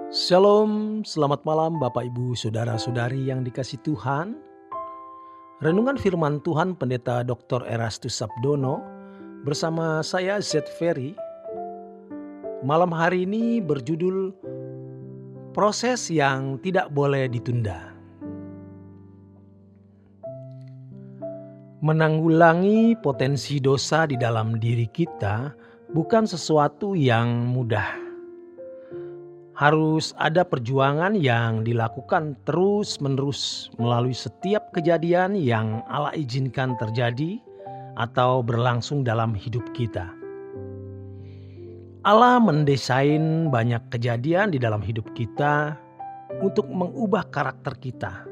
Shalom, selamat malam Bapak Ibu Saudara-saudari yang dikasihi Tuhan. Renungan firman Tuhan Pendeta Dr. Erastus Sabdono bersama saya Z Ferry. Malam hari ini berjudul Proses yang Tidak Boleh Ditunda. Menanggulangi potensi dosa di dalam diri kita bukan sesuatu yang mudah. Harus ada perjuangan yang dilakukan terus-menerus melalui setiap kejadian yang Allah izinkan terjadi atau berlangsung dalam hidup kita. Allah mendesain banyak kejadian di dalam hidup kita untuk mengubah karakter kita.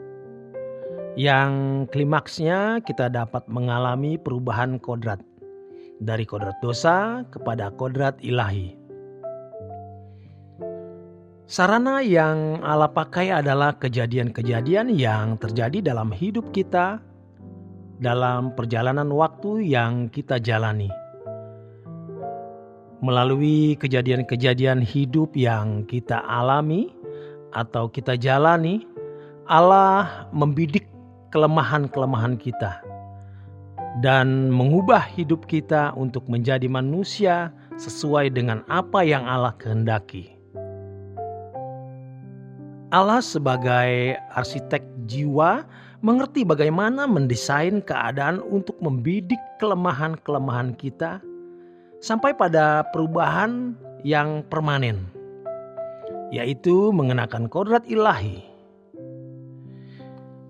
Yang klimaksnya kita dapat mengalami perubahan kodrat dari kodrat dosa kepada kodrat ilahi. Sarana yang Allah pakai adalah kejadian-kejadian yang terjadi dalam hidup kita, dalam perjalanan waktu yang kita jalani. Melalui kejadian-kejadian hidup yang kita alami atau kita jalani, Allah membidik kelemahan-kelemahan kita dan mengubah hidup kita untuk menjadi manusia sesuai dengan apa yang Allah kehendaki. Allah sebagai arsitek jiwa mengerti bagaimana mendesain keadaan untuk membidik kelemahan-kelemahan kita sampai pada perubahan yang permanen, yaitu mengenakan kodrat ilahi.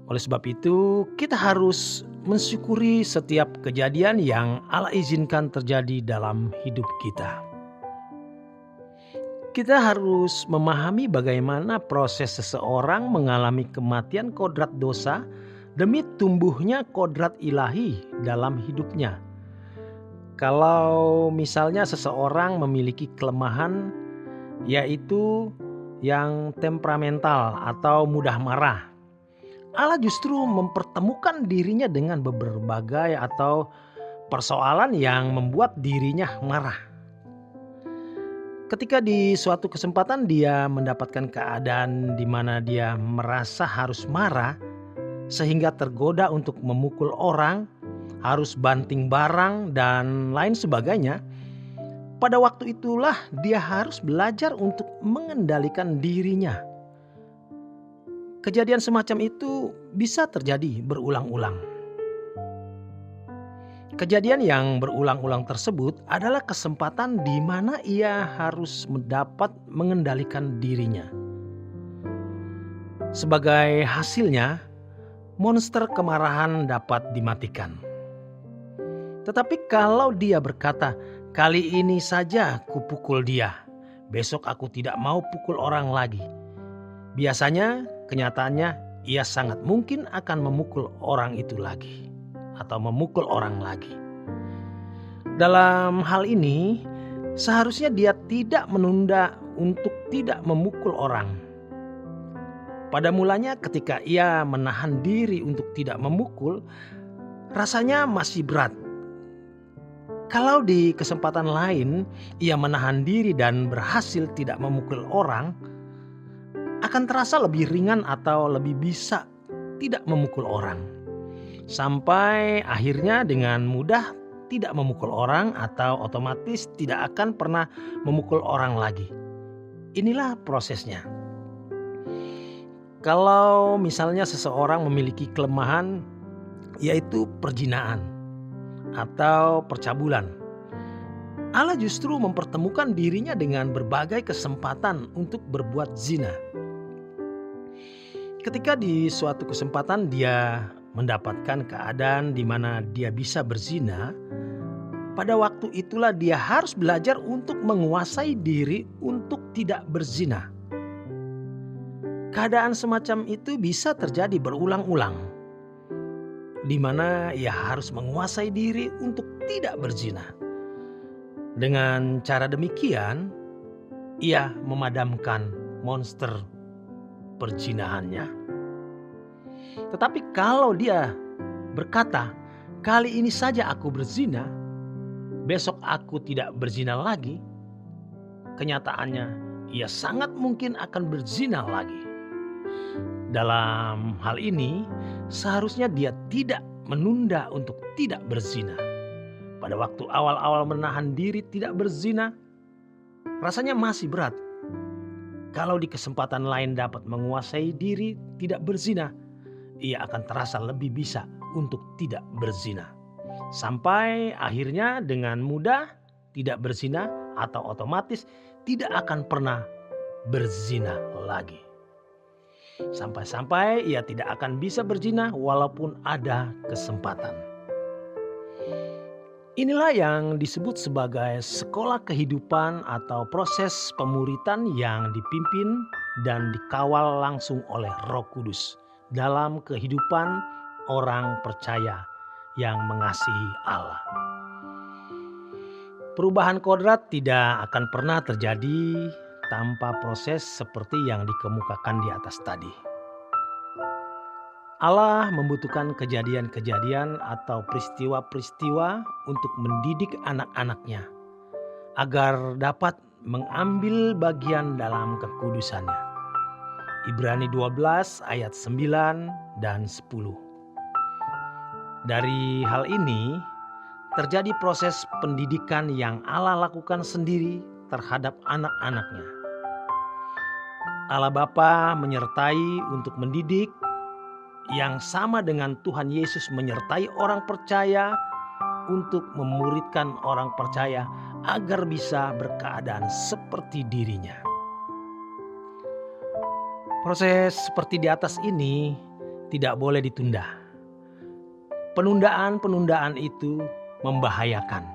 Oleh sebab itu, kita harus mensyukuri setiap kejadian yang Allah izinkan terjadi dalam hidup kita. Kita harus memahami bagaimana proses seseorang mengalami kematian kodrat dosa demi tumbuhnya kodrat ilahi dalam hidupnya. Kalau misalnya seseorang memiliki kelemahan, yaitu yang temperamental atau mudah marah, Allah justru mempertemukan dirinya dengan berbagai atau persoalan yang membuat dirinya marah. Ketika di suatu kesempatan dia mendapatkan keadaan di mana dia merasa harus marah sehingga tergoda untuk memukul orang, harus banting barang dan lain sebagainya. Pada waktu itulah dia harus belajar untuk mengendalikan dirinya. Kejadian semacam itu bisa terjadi berulang-ulang. Kejadian yang berulang-ulang tersebut adalah kesempatan di mana ia harus mendapat mengendalikan dirinya. Sebagai hasilnya, monster kemarahan dapat dimatikan. Tetapi kalau dia berkata, "Kali ini saja kupukul dia, besok aku tidak mau pukul orang lagi." Biasanya, kenyataannya ia sangat mungkin akan memukul orang itu lagi atau memukul orang lagi. Dalam hal ini, seharusnya dia tidak menunda untuk tidak memukul orang. Pada mulanya ketika ia menahan diri untuk tidak memukul, rasanya masih berat. Kalau di kesempatan lain ia menahan diri dan berhasil tidak memukul orang, akan terasa lebih ringan atau lebih bisa tidak memukul orang. Sampai akhirnya dengan mudah tidak memukul orang atau otomatis tidak akan pernah memukul orang lagi. Inilah prosesnya. Kalau misalnya seseorang memiliki kelemahan, yaitu perzinaan atau percabulan, Allah justru mempertemukan dirinya dengan berbagai kesempatan untuk berbuat zina. Ketika di suatu kesempatan dia mendapatkan keadaan di mana dia bisa berzina, pada waktu itulah dia harus belajar untuk menguasai diri untuk tidak berzina. Keadaan semacam itu bisa terjadi berulang-ulang, di mana ia harus menguasai diri untuk tidak berzina. Dengan cara demikian, ia memadamkan monster perzinahannya. Tetapi kalau dia berkata, "Kali ini saja aku berzina, besok aku tidak berzina lagi," kenyataannya ia sangat mungkin akan berzina lagi. Dalam hal ini, seharusnya dia tidak menunda untuk tidak berzina. Pada waktu awal-awal menahan diri tidak berzina, rasanya masih berat. Kalau di kesempatan lain dapat menguasai diri tidak berzina, ia akan terasa lebih bisa untuk tidak berzina. Sampai akhirnya dengan mudah tidak berzina atau otomatis tidak akan pernah berzina lagi. Sampai-sampai ia tidak akan bisa berzina walaupun ada kesempatan. Inilah yang disebut sebagai sekolah kehidupan atau proses pemuritan yang dipimpin dan dikawal langsung oleh Roh Kudus dalam kehidupan orang percaya yang mengasihi Allah. Perubahan kodrat tidak akan pernah terjadi tanpa proses seperti yang dikemukakan di atas tadi. Allah membutuhkan kejadian-kejadian atau peristiwa-peristiwa untuk mendidik anak-anaknya agar dapat mengambil bagian dalam kekudusannya. Ibrani 12 ayat 9 dan 10. Dari hal ini terjadi proses pendidikan yang Allah lakukan sendiri terhadap anak-anaknya. Allah Bapa menyertai untuk mendidik, yang sama dengan Tuhan Yesus menyertai orang percaya untuk memuridkan orang percaya agar bisa berkeadaan seperti dirinya. Proses seperti di atas ini tidak boleh ditunda. Penundaan-penundaan itu membahayakan.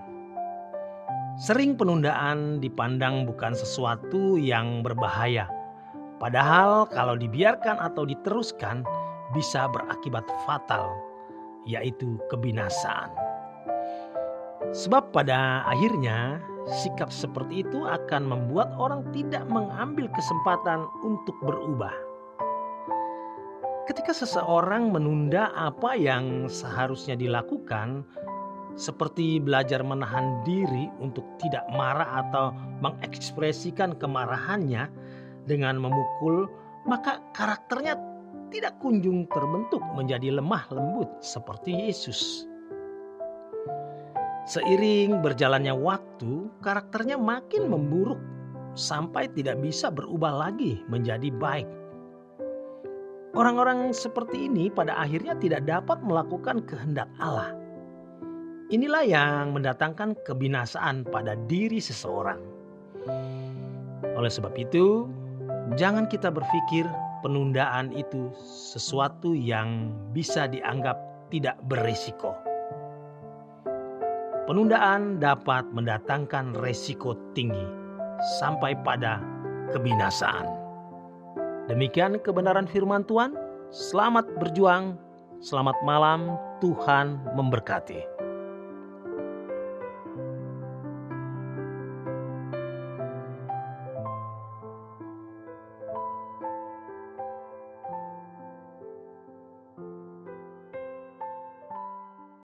Sering penundaan dipandang bukan sesuatu yang berbahaya. Padahal kalau dibiarkan atau diteruskan bisa berakibat fatal, yaitu kebinasaan. Sebab pada akhirnya sikap seperti itu akan membuat orang tidak mengambil kesempatan untuk berubah. Ketika seseorang menunda apa yang seharusnya dilakukan, seperti belajar menahan diri untuk tidak marah atau mengekspresikan kemarahannya dengan memukul, maka karakternya tidak kunjung terbentuk menjadi lemah lembut seperti Yesus. Seiring berjalannya waktu, karakternya makin memburuk sampai tidak bisa berubah lagi menjadi baik. Orang-orang seperti ini pada akhirnya tidak dapat melakukan kehendak Allah. Inilah yang mendatangkan kebinasaan pada diri seseorang. Oleh sebab itu, jangan kita berpikir penundaan itu sesuatu yang bisa dianggap tidak berisiko. Penundaan dapat mendatangkan resiko tinggi sampai pada kebinasaan. Demikian kebenaran firman Tuhan. Selamat berjuang, selamat malam, Tuhan memberkati.